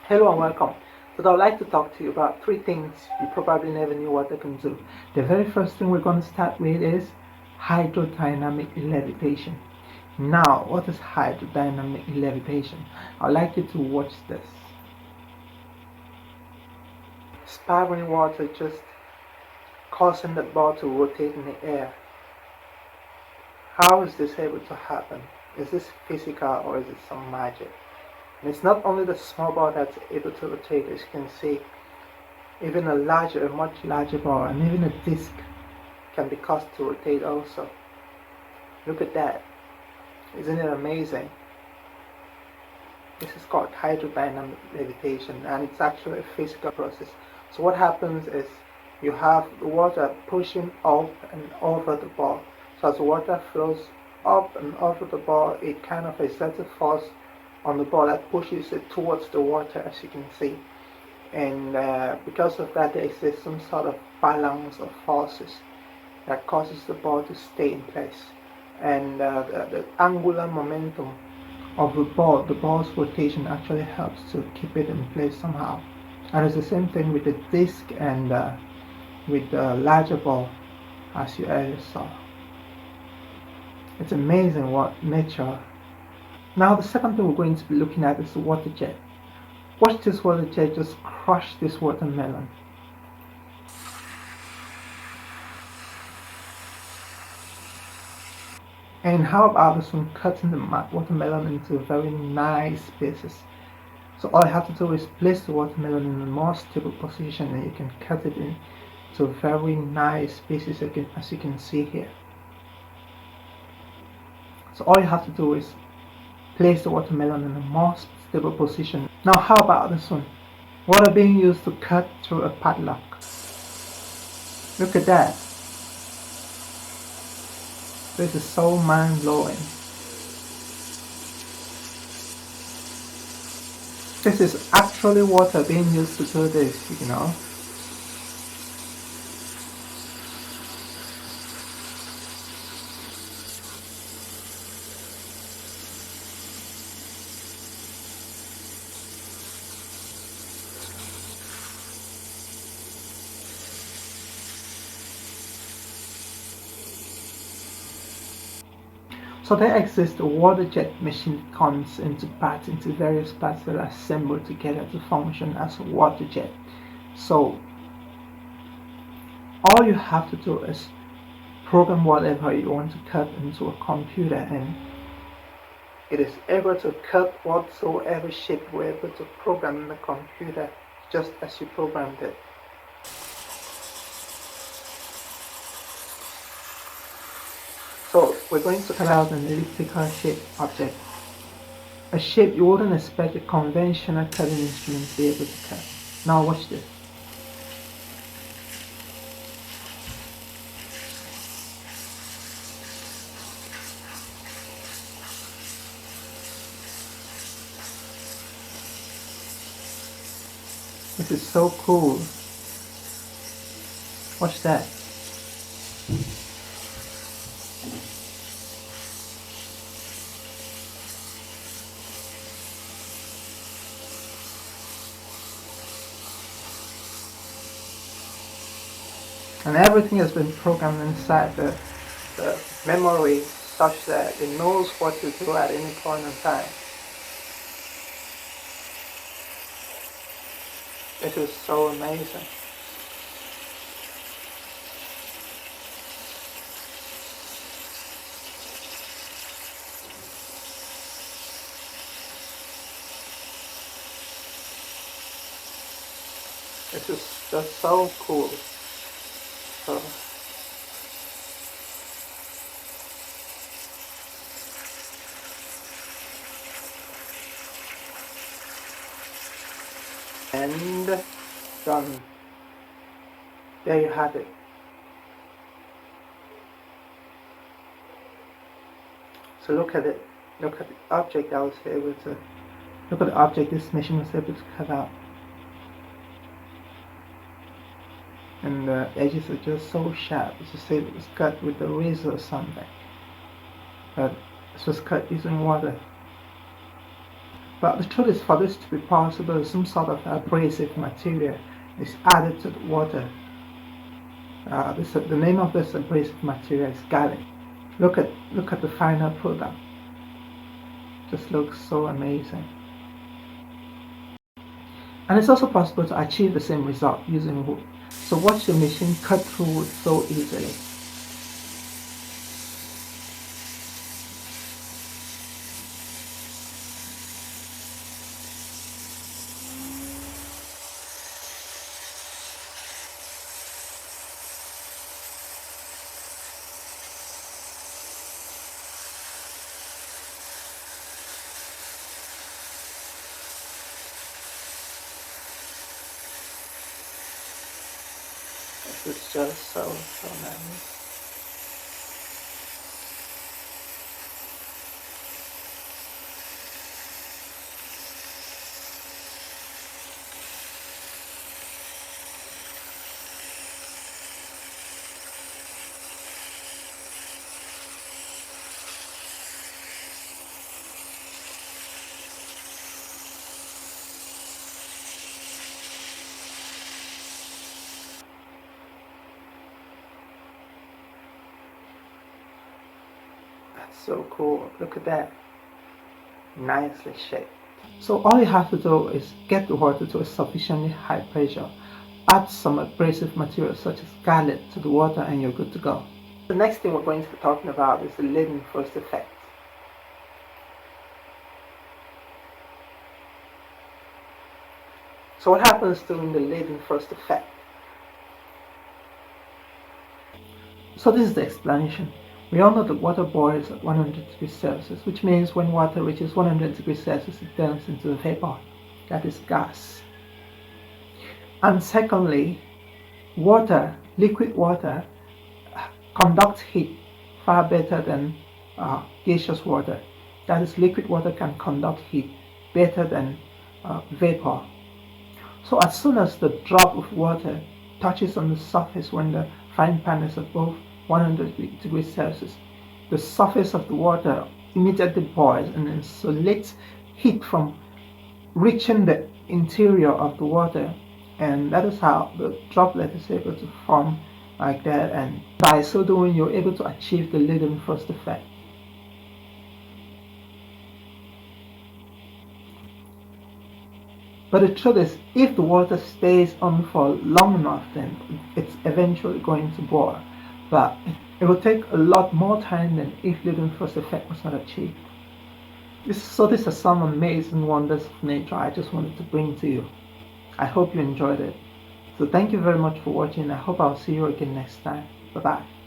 Hello and welcome. Today I'd like to talk to you about three things you probably never knew water can do. The very first thing we're going to start with is hydrodynamic levitation. Now, what is hydrodynamic levitation? I'd like you to watch this. Sparkling water just causing the ball to rotate in the air. How is this able to happen? Is this physical or is it some magic? And it's not only the small ball that's able to rotate, as you can see, even a much larger ball and even a disc can be caused to rotate also. Look at that. Isn't it amazing? This is called hydrodynamic levitation and it's actually a physical process. So what happens is you have the water pushing up and over the ball. So as the water flows up and over the ball, it kind of exerts a force on the ball that pushes it towards the water, as you can see. And because of that, there exists some sort of balance of forces that causes the ball to stay in place. And the angular momentum of the ball's rotation actually helps to keep it in place somehow. And it's the same thing with the disc and with the larger ball, as you earlier saw. It's amazing what nature. Now the second thing we're going to be looking at is the water jet. Watch this water jet just crush this watermelon. And how about this one cutting the watermelon into very nice pieces? So all you have to do is place the watermelon in a more stable position and you can cut it into very nice pieces as you can see here. So all you have to do is place the watermelon in a more stable position. Now how about this one? Water being used to cut through a padlock. Look at that. This is so mind-blowing. This is actually water being used to do this, you know. So there exists a water jet machine that comes into various parts that are assembled together to function as a water jet. So all you have to do is program whatever you want to cut into a computer and it is able to cut whatsoever shape you were able to program in the computer just as you programmed it. So we're going to cut out an elliptical shaped object. A shape you wouldn't expect a conventional cutting instrument to be able to cut. Now watch this. This is so cool. Watch that. And everything has been programmed inside the memory such that it knows what to do at any point in time. This is so amazing. This is just so cool. So, and done. There you have it. So look at it. Look at the object I was able to. Look at the object this machine was able to cut out. And the edges are just so sharp. It's just say it was cut with a razor or something. But this was cut using water. But the truth is, for this to be possible, some sort of abrasive material is added to the water. The name of this abrasive material is garlic. Look at the final product. Just looks so amazing. And it's also possible to achieve the same result using wood. So watch the machine cut through wood so easily. This is just so nice. That's so cool. Look at that. Nicely shaped. So all you have to do is get the water to a sufficiently high pressure, add some abrasive material such as garlic to the water, and you're good to go. The next thing we're going to be talking about is the Leidenfrost effect. So what happens during the Leidenfrost effect? So this is the explanation. We all know that water boils at 100 degrees Celsius, which means when water reaches 100 degrees Celsius, it turns into a vapor, that is gas. And secondly, liquid water, conducts heat far better than gaseous water. That is, liquid water can conduct heat better than vapor. So as soon as the drop of water touches on the surface when the frying pan is above 100 degrees Celsius, the surface of the water immediately boils and insulates heat from reaching the interior of the water, and that is how the droplet is able to form like that, and by so doing you're able to achieve the Leidenfrost effect. But the truth is, if the water stays on for long enough, then it's eventually going to boil. But it will take a lot more time than if Leidenfrost effect was not achieved. These are some amazing wonders of nature I just wanted to bring to you. I hope you enjoyed it. So thank you very much for watching. I hope I'll see you again next time. Bye bye.